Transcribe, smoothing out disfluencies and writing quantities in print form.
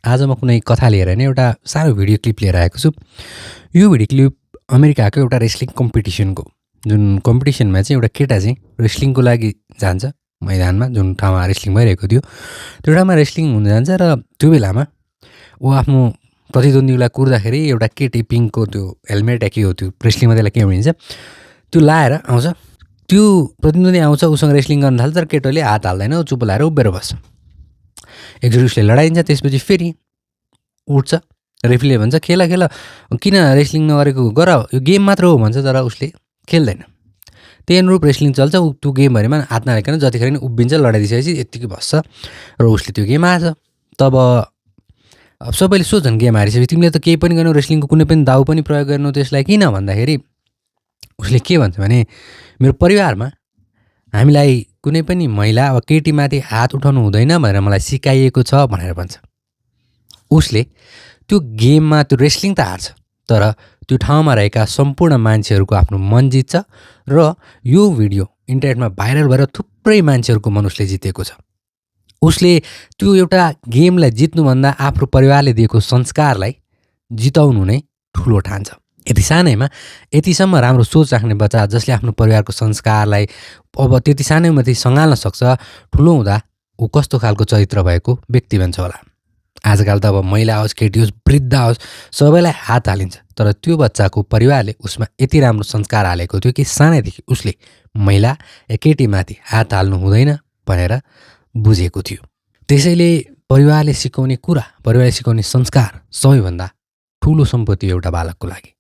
आज म कुनै कथा लिएर हैन एउटा सानो भिडियो क्लिप लिएर आएको छु। यो भिडियो क्लिप अमेरिकाको एउटा रेस्लिङ कम्पिटिसनको, जुन कम्पिटिसनमा चाहिँ एउटा केटा चाहिँ रेस्लिङको लागि जान्छ मैदानमा, जुन ठाउँमा रेस्लिङ भइरहेको थियो। त्यो ठाउँमा रेस्लिङ हुन जान्छ र त्यो बेलामा ऊ आफ्नो प्रतिद्वन्द्वीलाई कुर्दाखेरि एउटा केटी पिङ्कको त्यो हेलमेट या के हो त्यो रेस्लिङमा त्यसलाई के भनिन्छ, त्यो लाएर आउँछ। त्यो प्रतिद्वन्द्वी आउँछ, उसँग रेस्लिङ गर्न थाल्छ, तर केटोले हात हाल्दैन, चुप लाएर उभिएर बस्छ। एकचोटि उसले लडाइन्छ, त्यसपछि फेरि उठ्छ। रेफ्रीले भन्छ खेल खेल, किन रेस्लिङ नगरेको, गर, यो गेम मात्र हो भन्छ, तर उसले खेल्दैन। त्यही अनुरूप रेस्लिङ चल्छ। त्यो गेमभरिमा हात नहालिकन जतिखेर नि उभिन्छ, लडाइदिइसकेपछि यत्तिकै बस्छ र उसले त्यो गेम हार्छ। तब अब सबैले सोध्छन् गेम हारिसकेपछि तिमीले त केही पनि गर्नु, रेस्लिङको कुनै पनि दाउ पनि प्रयोग गर्नु, त्यसलाई किन भन्दाखेरि उसले के भन्छ भने मेरो परिवारमा हामीलाई कुनै पनि महिला वा केटीमाथि हात उठाउनु हुँदैन भनेर मलाई सिकाइएको छ भनेर भन्छ। उसले त्यो गेममा त्यो रेस्लिङ त हार्छ, तर त्यो ठाउँमा रहेका सम्पूर्ण मान्छेहरूको आफ्नो मन जित्छ र यो भिडियो इन्टरनेटमा भाइरल भएर थुप्रै मान्छेहरूको मन उसले जितेको छ। उसले त्यो एउटा गेमलाई जित्नुभन्दा आफ्नो परिवारले दिएको संस्कारलाई जिताउनु नै ठुलो ठान्छ। यति सानैमा यतिसम्म राम्रो सोच राख्ने बच्चा जसले आफ्नो परिवारको संस्कारलाई अब त्यति सानैमाथि सँगाल्न सक्छ, ठुलो हुँदा ऊ कस्तो खालको चरित्र भएको व्यक्ति बन्छ होला। आजकल त अब महिला होस्, केटी होस्, वृद्ध होस्, सबैलाई हात हालिन्छ, तर त्यो बच्चाको परिवारले उसमा यति राम्रो संस्कार हालेको थियो कि सानैदेखि उसले महिला या केटीमाथि हात हाल्नु हुँदैन भनेर बुझेको थियो। त्यसैले परिवारले सिकाउने कुरा, परिवारले सिकाउने संस्कार सबैभन्दा ठुलो सम्पत्ति एउटा बालकको लागि।